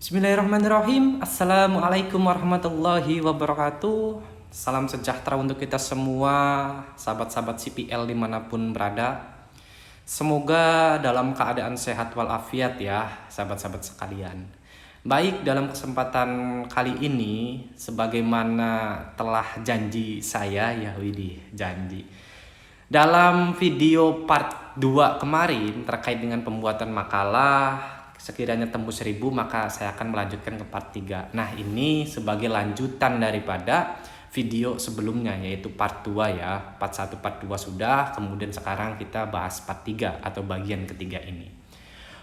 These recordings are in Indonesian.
Bismillahirrahmanirrahim. Assalamualaikum warahmatullahi wabarakatuh. Salam sejahtera untuk kita semua, sahabat-sahabat CPL dimanapun berada. Semoga dalam keadaan sehat walafiat ya, sahabat-sahabat sekalian. Baik, dalam kesempatan kali ini, sebagaimana telah janji saya, ya Widih, janji. Dalam video part 2 kemarin terkait dengan pembuatan makalah, sekiranya tembus 1000 maka saya akan melanjutkan ke part 3. Nah, ini sebagai lanjutan daripada video sebelumnya, yaitu part 2 ya. Part 1, part 2 sudah, kemudian sekarang kita bahas part 3 atau bagian ketiga ini.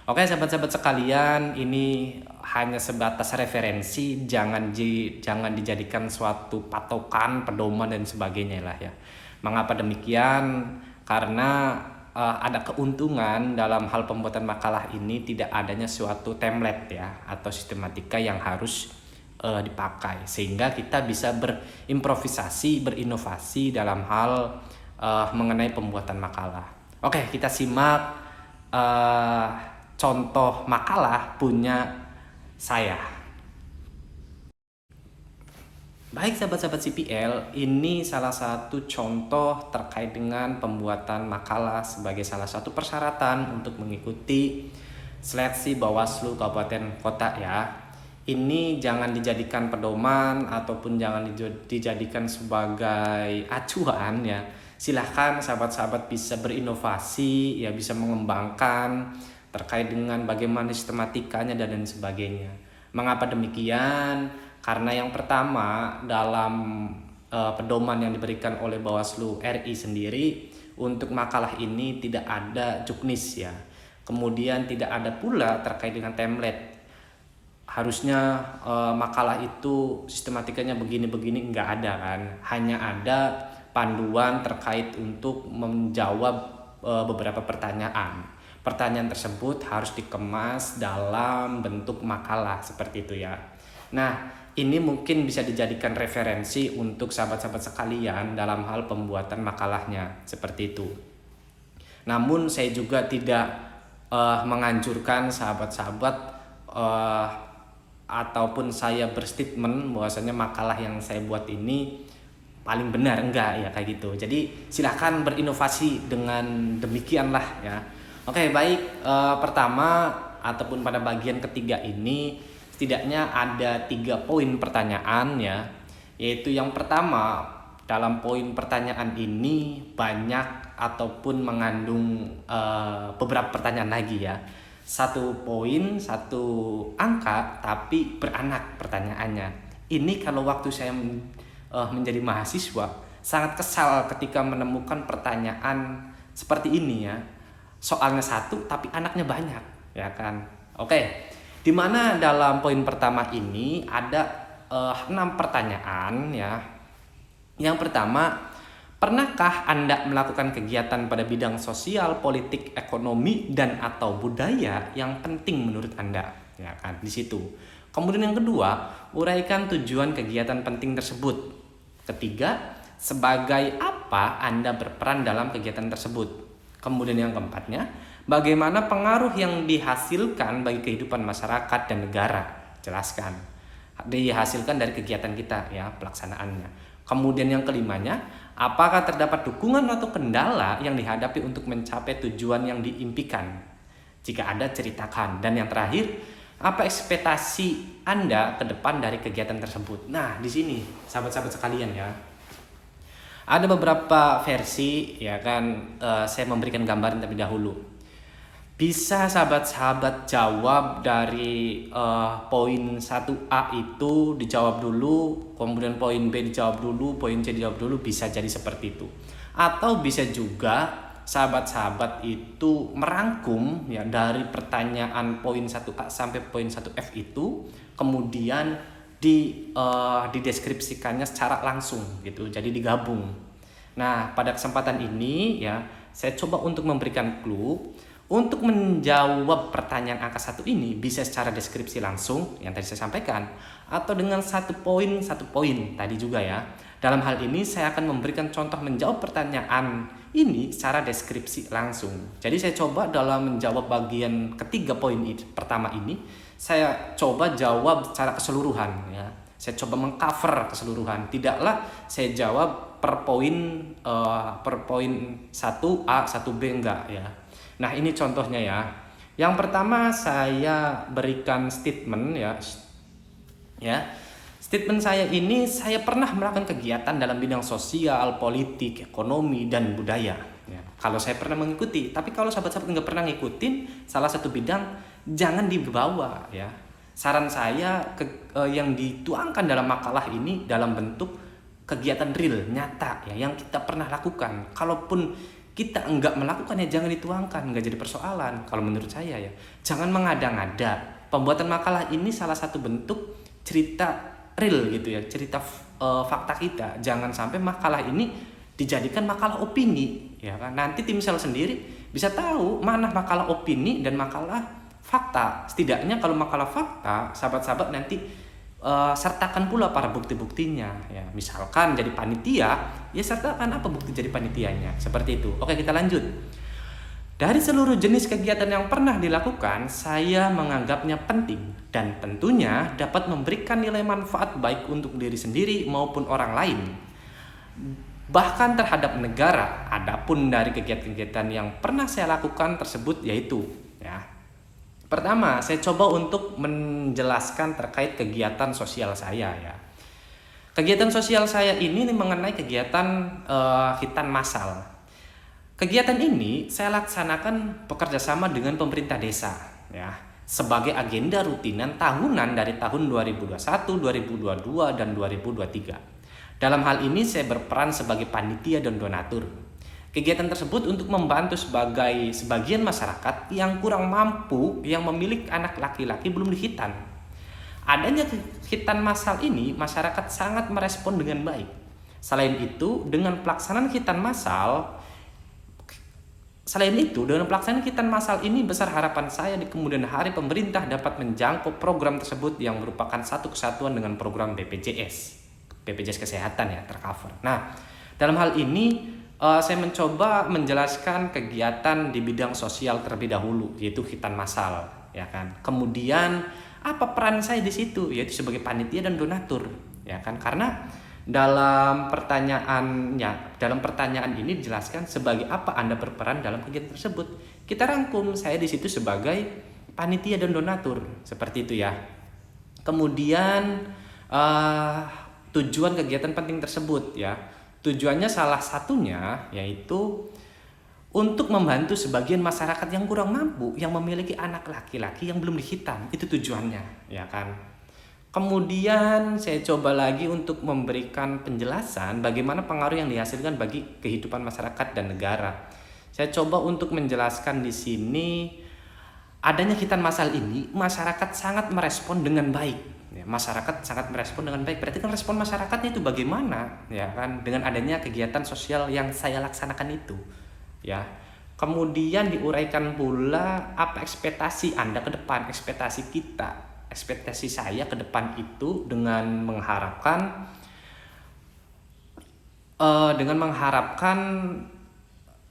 Oke, sahabat-sahabat sekalian, ini hanya sebatas referensi, jangan dijadikan suatu patokan, pedoman dan sebagainya lah ya. Mengapa demikian? Karena ada keuntungan dalam hal pembuatan makalah ini tidak adanya suatu template ya atau sistematika yang harus dipakai, sehingga kita bisa berimprovisasi, berinovasi dalam hal mengenai pembuatan makalah. Oke, kita simak contoh makalah punya saya. Baik sahabat-sahabat CPL, ini salah satu contoh terkait dengan pembuatan makalah sebagai salah satu persyaratan untuk mengikuti seleksi Bawaslu Kabupaten Kota ya. Ini jangan dijadikan pedoman ataupun jangan dijadikan sebagai acuan ya. Silahkan sahabat-sahabat bisa berinovasi ya, bisa mengembangkan terkait dengan bagaimana sistematikanya dan lain sebagainya. Mengapa demikian? Karena yang pertama, dalam pedoman yang diberikan oleh Bawaslu RI sendiri, untuk makalah ini tidak ada juknis ya. Kemudian tidak ada pula terkait dengan template. Harusnya makalah itu sistematikanya begini-begini, nggak ada kan. Hanya ada panduan terkait untuk menjawab beberapa pertanyaan. Pertanyaan tersebut harus dikemas dalam bentuk makalah seperti itu ya. Nah, ini mungkin bisa dijadikan referensi untuk sahabat-sahabat sekalian dalam hal pembuatan makalahnya seperti itu. Namun saya juga tidak menganjurkan sahabat-sahabat ataupun saya berstatement bahwasanya makalah yang saya buat ini paling benar, enggak ya kayak gitu. Jadi silahkan berinovasi dengan demikian lah ya. Oke, baik, pertama ataupun pada bagian ketiga ini setidaknya ada 3 poin pertanyaan ya, yaitu yang pertama, dalam poin pertanyaan ini banyak ataupun mengandung beberapa pertanyaan lagi ya. 1 poin, 1 angka tapi beranak pertanyaannya. Ini kalau waktu saya menjadi mahasiswa sangat kesal ketika menemukan pertanyaan seperti ini ya. Soalnya 1 tapi anaknya banyak ya kan. Oke. Di mana dalam poin pertama ini ada 6 pertanyaan ya. Yang pertama, pernahkah Anda melakukan kegiatan pada bidang sosial, politik, ekonomi dan atau budaya yang penting menurut Anda? Ya kan, di situ. Kemudian yang kedua, uraikan tujuan kegiatan penting tersebut. Ketiga, sebagai apa Anda berperan dalam kegiatan tersebut? Kemudian yang keempatnya, bagaimana pengaruh yang dihasilkan bagi kehidupan masyarakat dan negara? Jelaskan. Dihasilkan dari kegiatan kita ya, pelaksanaannya. Kemudian yang kelimanya, apakah terdapat dukungan atau kendala yang dihadapi untuk mencapai tujuan yang diimpikan? Jika ada, ceritakan. Dan yang terakhir, apa ekspektasi Anda ke depan dari kegiatan tersebut? Nah, di sini sahabat-sahabat sekalian ya, ada beberapa versi ya kan, saya memberikan gambaran terlebih dahulu. Bisa sahabat-sahabat jawab dari poin 1A itu dijawab dulu, kemudian poin B dijawab dulu, poin C dijawab dulu, bisa jadi seperti itu. Atau bisa juga sahabat-sahabat itu merangkum ya dari pertanyaan poin 1A sampai poin 1F itu, kemudian dideskripsikannya secara langsung gitu, jadi digabung. Nah, pada kesempatan ini ya, saya coba untuk memberikan clue. Untuk menjawab pertanyaan angka 1 ini bisa secara deskripsi langsung yang tadi saya sampaikan, atau dengan 1 poin tadi juga ya. Dalam hal ini saya akan memberikan contoh menjawab pertanyaan ini secara deskripsi langsung. Jadi saya coba dalam menjawab bagian ketiga poin pertama ini, saya coba jawab secara keseluruhan ya. Saya coba mengcover keseluruhan. Tidaklah saya jawab per poin 1A, 1B enggak ya. Nah, ini contohnya ya. Yang pertama saya berikan statement ya. Statement saya ini, saya pernah melakukan kegiatan dalam bidang sosial, politik, ekonomi, dan budaya. Ya, kalau saya pernah mengikuti, tapi kalau sahabat-sahabat nggak pernah ngikutin salah satu bidang, jangan dibawa ya. Saran saya yang dituangkan dalam makalah ini dalam bentuk kegiatan real, nyata ya, yang kita pernah lakukan. Kalaupun kita enggak melakukannya, jangan dituangkan, enggak jadi persoalan. Kalau menurut saya ya, jangan mengada-ngada. Pembuatan makalah ini salah satu bentuk cerita real gitu ya, cerita fakta kita. Jangan sampai makalah ini dijadikan makalah opini ya kan. Nanti tim sel sendiri bisa tahu mana makalah opini dan makalah fakta. Setidaknya kalau makalah fakta, sahabat-sahabat nanti sertakan pula para bukti-buktinya ya. Misalkan jadi panitia, ya sertakan apa bukti jadi panitianya. Seperti itu. Oke, kita lanjut. Dari seluruh jenis kegiatan yang pernah dilakukan, saya menganggapnya penting dan tentunya dapat memberikan nilai manfaat baik untuk diri sendiri maupun orang lain, bahkan terhadap negara. Adapun dari kegiatan-kegiatan yang pernah saya lakukan tersebut yaitu ya. Pertama, saya coba untuk menjelaskan terkait kegiatan sosial saya ya. Kegiatan sosial saya ini mengenai kegiatan khitan massal. Kegiatan ini saya laksanakan bekerjasama dengan pemerintah desa ya, sebagai agenda rutinan tahunan dari tahun 2021, 2022, dan 2023. Dalam hal ini saya berperan sebagai panitia dan donatur. Kegiatan tersebut untuk membantu sebagian masyarakat yang kurang mampu yang memiliki anak laki-laki belum dikhitan. Adanya khitan massal ini, masyarakat sangat merespon dengan baik. Selain itu, dengan pelaksanaan khitan massal ini, besar harapan saya di kemudian hari pemerintah dapat menjangkau program tersebut yang merupakan satu kesatuan dengan program BPJS Kesehatan ya, tercover. Nah, dalam hal ini saya mencoba menjelaskan kegiatan di bidang sosial terlebih dahulu, yaitu khitan massal ya kan. Kemudian apa peran saya di situ, yaitu sebagai panitia dan donatur ya kan. Karena dalam pertanyaan ini dijelaskan sebagai apa Anda berperan dalam kegiatan tersebut. Kita rangkum, saya di situ sebagai panitia dan donatur, seperti itu ya. Kemudian tujuan kegiatan penting tersebut ya. Tujuannya salah satunya yaitu untuk membantu sebagian masyarakat yang kurang mampu yang memiliki anak laki-laki yang belum dikhitan. Itu tujuannya ya kan. Kemudian saya coba lagi untuk memberikan penjelasan bagaimana pengaruh yang dihasilkan bagi kehidupan masyarakat dan negara. Saya coba untuk menjelaskan di sini adanya khitan massal ini, masyarakat sangat merespon dengan baik. Ya, masyarakat sangat merespon dengan baik. Berarti kan respon masyarakatnya itu bagaimana, ya kan? Dengan adanya kegiatan sosial yang saya laksanakan itu, ya. Kemudian diuraikan pula apa ekspektasi Anda ke depan, ekspektasi kita. Ekspektasi saya ke depan itu dengan mengharapkan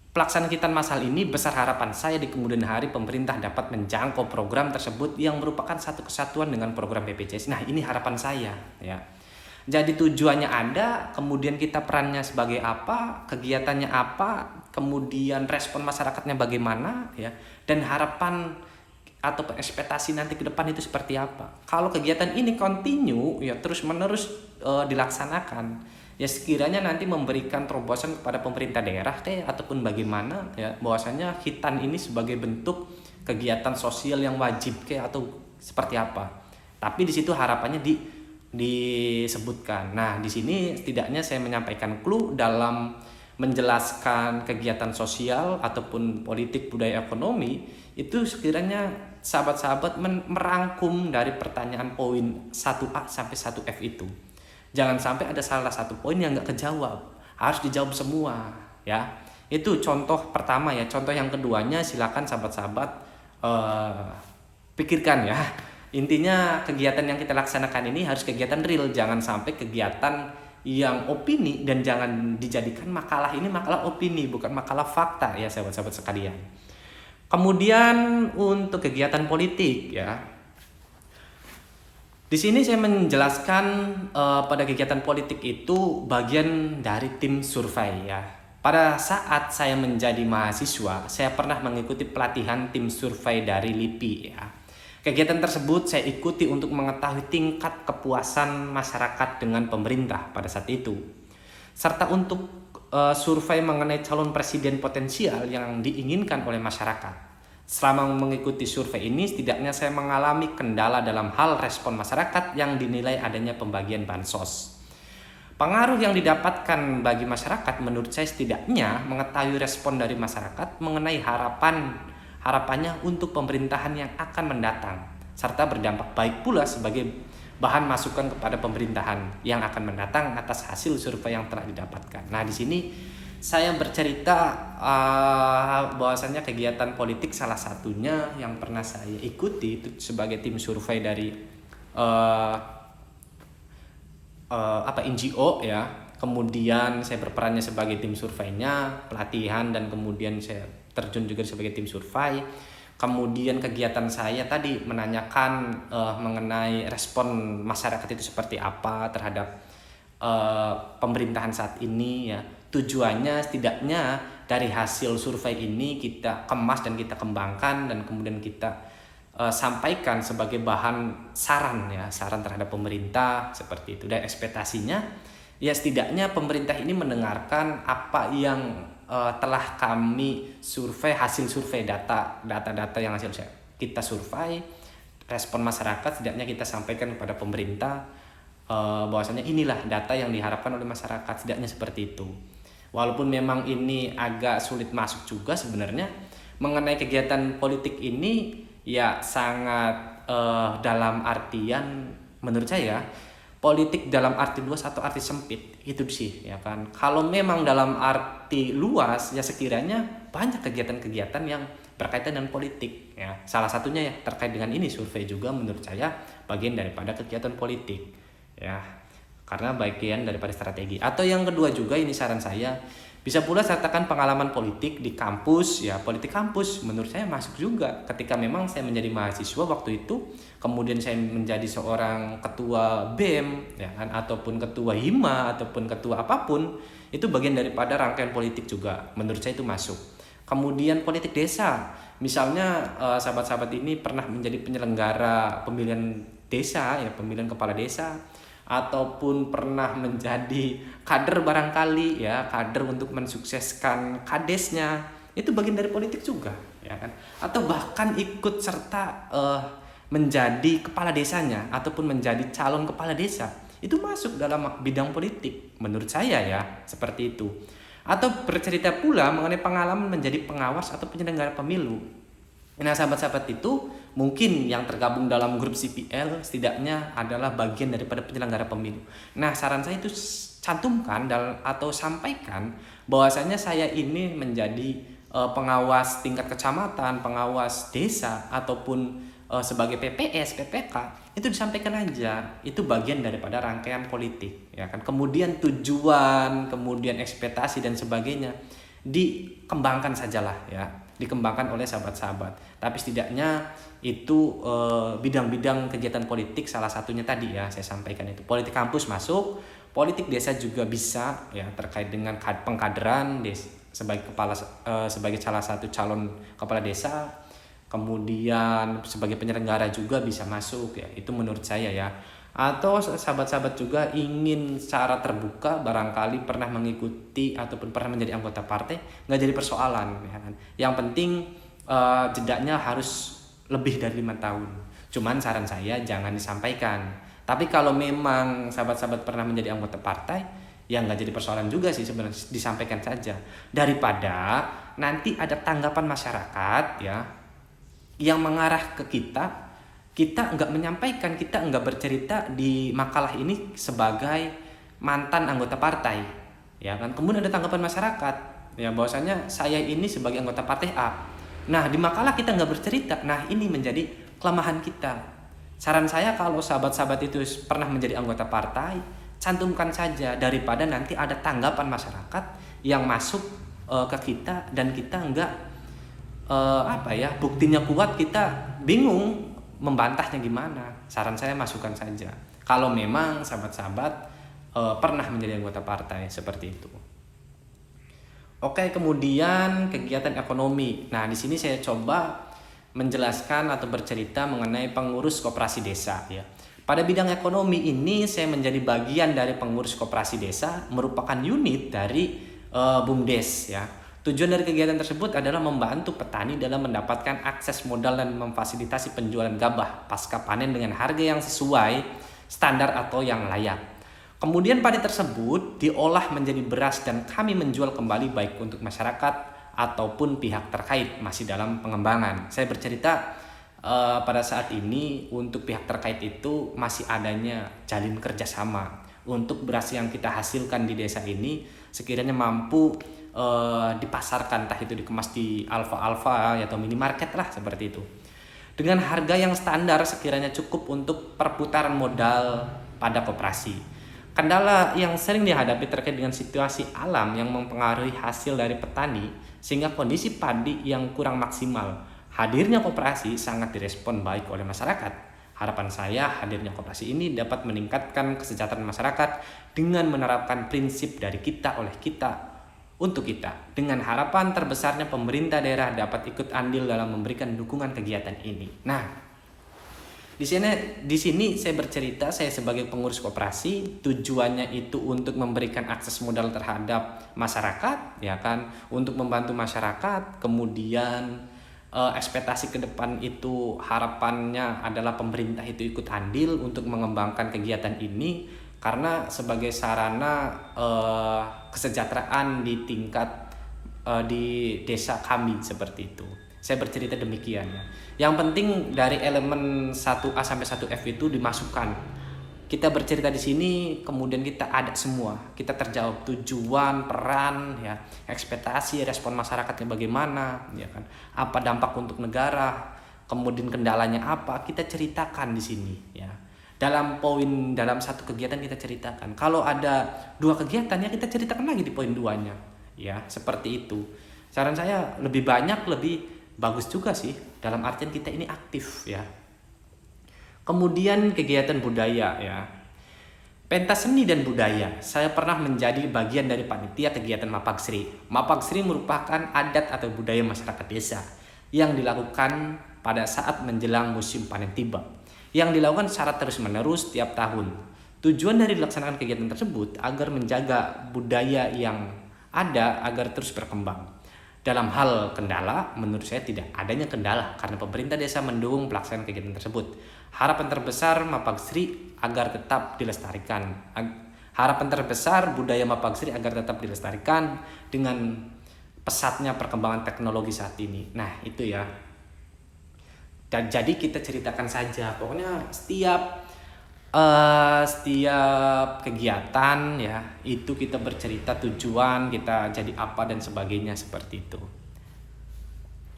pelaksanaan khitan massal ini, besar harapan saya di kemudian hari pemerintah dapat menjangkau program tersebut yang merupakan satu kesatuan dengan program BPJS. Nah, ini harapan saya ya. Jadi tujuannya ada, kemudian kita perannya sebagai apa, kegiatannya apa, kemudian respon masyarakatnya bagaimana ya, dan harapan atau ekspektasi nanti ke depan itu seperti apa. Kalau kegiatan ini continue ya, terus menerus dilaksanakan ya, sekiranya nanti memberikan terobosan kepada pemerintah daerah ataupun bagaimana ya, bahwasanya khitan ini sebagai bentuk kegiatan sosial yang wajib atau seperti apa. Tapi di situ harapannya disebutkan. Nah, di sini setidaknya saya menyampaikan clue dalam menjelaskan kegiatan sosial ataupun politik, budaya, ekonomi itu, sekiranya sahabat-sahabat merangkum dari pertanyaan poin 1A sampai 1F itu. Jangan sampai ada salah satu poin yang nggak kejawab, harus dijawab semua ya. Itu contoh pertama ya. Contoh yang keduanya silakan sahabat-sahabat pikirkan ya. Intinya kegiatan yang kita laksanakan ini harus kegiatan real, jangan sampai kegiatan yang opini, dan jangan dijadikan makalah ini makalah opini, bukan makalah fakta ya sahabat-sahabat sekalian. Kemudian untuk kegiatan politik ya. Di sini saya menjelaskan pada kegiatan politik itu bagian dari tim survei ya. Pada saat saya menjadi mahasiswa, saya pernah mengikuti pelatihan tim survei dari LIPI ya. Kegiatan tersebut saya ikuti untuk mengetahui tingkat kepuasan masyarakat dengan pemerintah pada saat itu, serta untuk survei mengenai calon presiden potensial yang diinginkan oleh masyarakat. Selama mengikuti survei ini, setidaknya saya mengalami kendala dalam hal respon masyarakat yang dinilai adanya pembagian bansos. Pengaruh yang didapatkan bagi masyarakat menurut saya setidaknya mengetahui respon dari masyarakat mengenai harapannya untuk pemerintahan yang akan mendatang, serta berdampak baik pula sebagai bahan masukan kepada pemerintahan yang akan mendatang atas hasil survei yang telah didapatkan. Nah, di sini saya bercerita bahwasannya kegiatan politik salah satunya yang pernah saya ikuti itu sebagai tim survei dari NGO ya. Kemudian saya berperannya sebagai tim surveinya, pelatihan, dan kemudian saya terjun juga sebagai tim survei. Kemudian kegiatan saya tadi menanyakan mengenai respon masyarakat itu seperti apa terhadap pemerintahan saat ini ya. Tujuannya setidaknya dari hasil survei ini kita kemas dan kita kembangkan dan kemudian kita sampaikan sebagai bahan saran ya, saran terhadap pemerintah seperti itu. Dan ekspektasinya ya setidaknya pemerintah ini mendengarkan apa yang telah kami survei, hasil survei data-data yang hasil kita survei, respon masyarakat setidaknya kita sampaikan kepada pemerintah bahwasanya inilah data yang diharapkan oleh masyarakat, setidaknya seperti itu. Walaupun memang ini agak sulit masuk juga sebenarnya mengenai kegiatan politik ini ya sangat dalam artian menurut saya politik dalam arti luas atau arti sempit itu sih ya kan. Kalau memang dalam arti luas ya sekiranya banyak kegiatan-kegiatan yang berkaitan dengan politik ya. Salah satunya ya terkait dengan ini survei juga menurut saya bagian daripada kegiatan politik ya. Karena bagian daripada strategi. Atau yang kedua juga ini saran saya, bisa pula sertakan pengalaman politik di kampus ya. Politik kampus menurut saya masuk juga ketika memang saya menjadi mahasiswa waktu itu, kemudian saya menjadi seorang ketua BEM ya kan, ataupun ketua HIMA ataupun ketua apapun, itu bagian daripada rangkaian politik juga. Menurut saya itu masuk. Kemudian politik desa, misalnya sahabat-sahabat ini pernah menjadi penyelenggara pemilihan desa ya, pemilihan kepala desa, ataupun pernah menjadi kader barangkali ya, kader untuk mensukseskan kadesnya, itu bagian dari politik juga ya kan. Atau bahkan ikut serta menjadi kepala desanya ataupun menjadi calon kepala desa, itu masuk dalam bidang politik menurut saya ya, seperti itu. Atau bercerita pula mengenai pengalaman menjadi pengawas atau penyelenggara pemilu. Nah, sahabat-sahabat itu mungkin yang tergabung dalam grup CPL setidaknya adalah bagian daripada penyelenggara pemilu. Nah, saran saya itu cantumkan atau sampaikan bahwasanya saya ini menjadi pengawas tingkat kecamatan, pengawas desa, ataupun sebagai PPS, PPK, itu disampaikan aja. Itu bagian daripada rangkaian politik, ya kan. Kemudian tujuan, kemudian ekspektasi dan sebagainya dikembangkan sajalah ya. Dikembangkan oleh sahabat-sahabat. Tapi setidaknya itu bidang-bidang kegiatan politik salah satunya tadi ya saya sampaikan itu. Politik kampus masuk, politik desa juga bisa ya terkait dengan pengkaderan sebagai salah satu calon kepala desa. Kemudian sebagai penyelenggara juga bisa masuk ya. Itu menurut saya ya. Atau sahabat-sahabat juga ingin secara terbuka barangkali pernah mengikuti ataupun pernah menjadi anggota partai, nggak jadi persoalan ya kan. Yang penting jedaknya harus lebih dari 5 tahun. Cuman saran saya jangan disampaikan. Tapi kalau memang sahabat-sahabat pernah menjadi anggota partai, ya nggak jadi persoalan juga sih sebenarnya, disampaikan saja. Daripada nanti ada tanggapan masyarakat ya yang mengarah ke kita nggak menyampaikan, kita nggak bercerita di makalah ini sebagai mantan anggota partai, ya kan. Kemudian ada tanggapan masyarakat, ya bahwasanya saya ini sebagai anggota partai A. Nah di makalah kita nggak bercerita, nah ini menjadi kelemahan kita. Saran saya kalau sahabat-sahabat itu pernah menjadi anggota partai, cantumkan saja daripada nanti ada tanggapan masyarakat yang masuk ke kita dan kita enggak buktinya kuat, kita bingung membantahnya gimana. Saran saya masukkan saja kalau memang sahabat-sahabat pernah menjadi anggota partai seperti itu. Oke, kemudian kegiatan ekonomi. Nah, di sini saya coba menjelaskan atau bercerita mengenai pengurus koperasi desa ya. Pada bidang ekonomi ini saya menjadi bagian dari pengurus koperasi desa, merupakan unit dari BUMDes ya. Tujuan dari kegiatan tersebut adalah membantu petani dalam mendapatkan akses modal dan memfasilitasi penjualan gabah pasca panen dengan harga yang sesuai standar atau yang layak. Kemudian padi tersebut diolah menjadi beras dan kami menjual kembali baik untuk masyarakat ataupun pihak terkait, masih dalam pengembangan. Saya bercerita pada saat ini untuk pihak terkait itu masih adanya jalin kerjasama untuk beras yang kita hasilkan di desa ini sekiranya mampu dipasarkan, entah itu dikemas di alfa atau minimarket lah seperti itu, dengan harga yang standar sekiranya cukup untuk perputaran modal pada koperasi. Kendala yang sering dihadapi terkait dengan situasi alam yang mempengaruhi hasil dari petani sehingga kondisi padi yang kurang maksimal. Hadirnya koperasi sangat direspon baik oleh masyarakat. Harapan saya hadirnya koperasi ini dapat meningkatkan kesejahteraan masyarakat dengan menerapkan prinsip dari kita oleh kita untuk kita. Dengan harapan terbesarnya pemerintah daerah dapat ikut andil dalam memberikan dukungan kegiatan ini. Nah, di sini saya bercerita, saya sebagai pengurus koperasi, tujuannya itu untuk memberikan akses modal terhadap masyarakat, ya kan, untuk membantu masyarakat. Kemudian ekspektasi ke depan itu harapannya adalah pemerintah itu ikut andil untuk mengembangkan kegiatan ini karena sebagai sarana kesejahteraan di tingkat di desa kami seperti itu. Saya bercerita demikian ya. Yang penting dari elemen 1A sampai 1F itu dimasukkan. Kita bercerita di sini, kemudian kita ada semua. Kita terjawab tujuan, peran, ya, ekspektasi, respon masyarakatnya bagaimana, ya kan? Apa dampak untuk negara, kemudian kendalanya apa, kita ceritakan di sini, ya. Dalam satu kegiatan kita ceritakan. Kalau ada 2 kegiatan ya kita ceritakan lagi di poin 2-nya, ya, seperti itu. Saran saya lebih banyak lebih bagus juga sih, dalam artian kita ini aktif ya. Kemudian kegiatan budaya ya. Pentas seni dan budaya. Saya pernah menjadi bagian dari panitia kegiatan Mapagsri. Mapagsri merupakan adat atau budaya masyarakat desa yang dilakukan pada saat menjelang musim panen tiba. Yang dilakukan secara terus-menerus tiap tahun. Tujuan dari dilaksanakan kegiatan tersebut agar menjaga budaya yang ada agar terus berkembang. Dalam hal kendala, menurut saya tidak adanya kendala karena pemerintah desa mendukung pelaksanaan kegiatan tersebut. Harapan terbesar Mapagsri agar tetap dilestarikan. Harapan terbesar budaya Mapagsri agar tetap dilestarikan dengan pesatnya perkembangan teknologi saat ini. Nah, itu ya. Dan jadi kita ceritakan saja. Pokoknya setiap kegiatan ya itu kita bercerita tujuan kita jadi apa dan sebagainya seperti itu.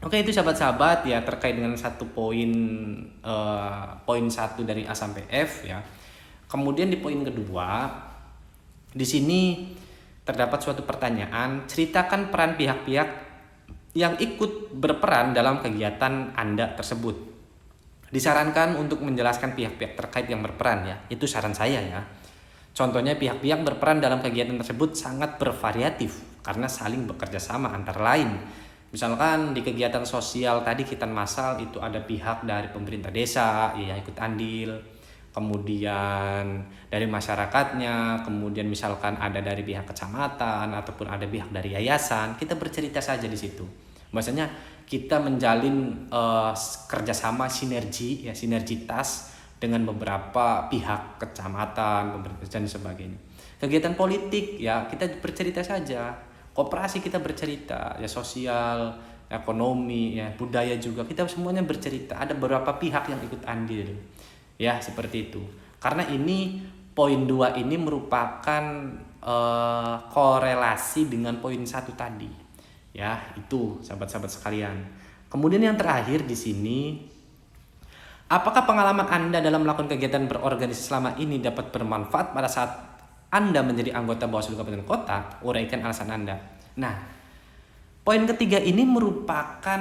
Oke, itu sahabat-sahabat ya terkait dengan poin 1 dari A sampai F ya. Kemudian di poin kedua di sini terdapat suatu pertanyaan, ceritakan peran pihak-pihak yang ikut berperan dalam kegiatan Anda tersebut. Disarankan untuk menjelaskan pihak-pihak terkait yang berperan ya. Itu saran saya ya. Contohnya pihak-pihak berperan dalam kegiatan tersebut sangat bervariatif karena saling bekerja sama antara lain. Misalkan di kegiatan sosial tadi khitan masal itu ada pihak dari pemerintah desa ya ikut andil. Kemudian dari masyarakatnya, kemudian misalkan ada dari pihak kecamatan ataupun ada pihak dari yayasan, kita bercerita saja di situ. Bahwasanya kita menjalin kerjasama sinergitas dengan beberapa pihak kecamatan, pemerintah dan sebagainya. Kegiatan politik ya kita bercerita saja, koperasi kita bercerita, ya sosial, ekonomi, ya budaya juga kita semuanya bercerita. Ada beberapa pihak yang ikut andil, ya seperti itu. Karena ini poin 2 ini merupakan korelasi dengan poin 1 tadi. Ya, itu sahabat-sahabat sekalian. Kemudian yang terakhir di sini, apakah pengalaman Anda dalam melakukan kegiatan berorganisasi selama ini dapat bermanfaat pada saat Anda menjadi anggota Bawaslu Kabupaten Kota, uraikan alasan Anda. Nah, poin ketiga ini merupakan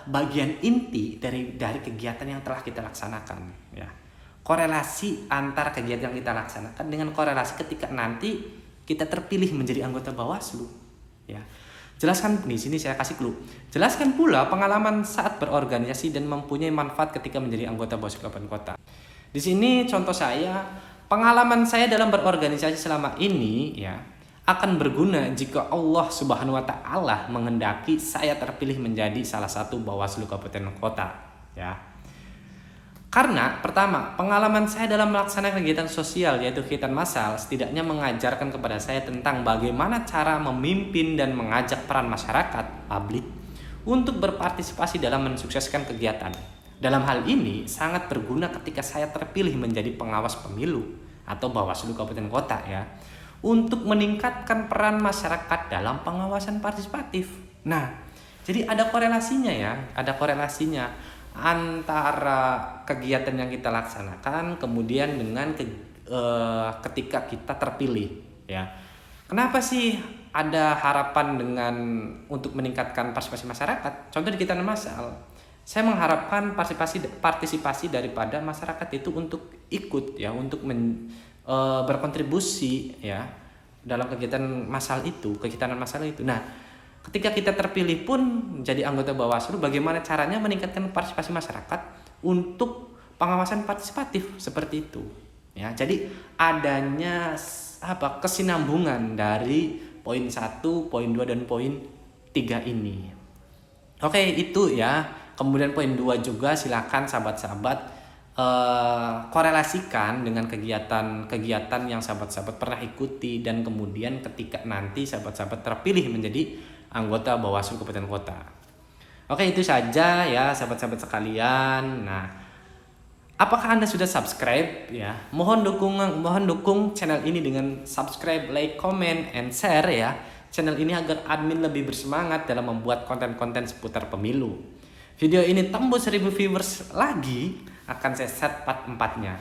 bagian inti dari kegiatan yang telah kita laksanakan, ya. Korelasi antara kegiatan yang kita laksanakan dengan korelasi ketika nanti kita terpilih menjadi anggota Bawaslu, ya. Jelaskan di sini saya kasih clue. Jelaskan pula pengalaman saat berorganisasi dan mempunyai manfaat ketika menjadi anggota Bawaslu Kabupaten Kota. Di sini contoh saya, pengalaman saya dalam berorganisasi selama ini ya akan berguna jika Allah Subhanahu wa taala menghendaki saya terpilih menjadi salah satu Bawaslu Kabupaten Kota, ya. Karena pertama, pengalaman saya dalam melaksanakan kegiatan sosial yaitu kegiatan massal setidaknya mengajarkan kepada saya tentang bagaimana cara memimpin dan mengajak peran masyarakat publik untuk berpartisipasi dalam mensukseskan kegiatan. Dalam hal ini sangat berguna ketika saya terpilih menjadi pengawas pemilu atau Bawaslu Kabupaten Kota, ya, untuk meningkatkan peran masyarakat dalam pengawasan partisipatif. Nah, jadi ada korelasinya, ya, ada korelasinya antara kegiatan yang kita laksanakan kemudian dengan ketika kita terpilih, ya. Kenapa sih ada harapan dengan untuk meningkatkan partisipasi masyarakat? Contoh di kegiatan massal, saya mengharapkan partisipasi daripada masyarakat itu untuk ikut, ya, untuk berkontribusi, ya, dalam kegiatan massal itu. Nah, ketika kita terpilih pun jadi anggota Bawaslu, bagaimana caranya meningkatkan partisipasi masyarakat untuk pengawasan partisipatif seperti itu, ya. Jadi adanya kesinambungan dari poin 1, poin 2 dan poin 3 ini. Oke, itu ya. Kemudian poin 2 juga silakan sahabat-sahabat korelasikan dengan kegiatan yang sahabat-sahabat pernah ikuti dan kemudian ketika nanti sahabat-sahabat terpilih menjadi anggota Bawaslu Kabupaten Kota. Oke, itu saja ya sahabat-sahabat sekalian. Nah, apakah Anda sudah subscribe, ya? Mohon dukung channel ini dengan subscribe, like, comment, and share, ya. Channel ini agar admin lebih bersemangat dalam membuat konten-konten seputar pemilu. Video ini tembus 1000 viewers lagi, akan saya set part 4-nya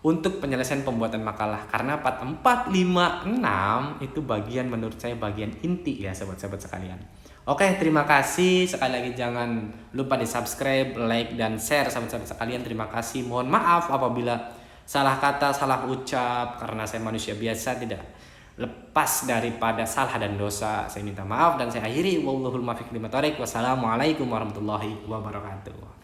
untuk penyelesaian pembuatan makalah, karena part 4, 5, 6 itu menurut saya bagian inti, ya sahabat-sahabat sekalian. Oke, terima kasih sekali lagi, jangan lupa di subscribe, like, dan share sahabat-sahabat sekalian. Terima kasih, mohon maaf apabila salah kata, salah ucap, karena saya manusia biasa tidak lepas daripada salah dan dosa. Saya minta maaf dan saya akhiri. Wallahul muwaffiq. Wassalamualaikum warahmatullahi wabarakatuh.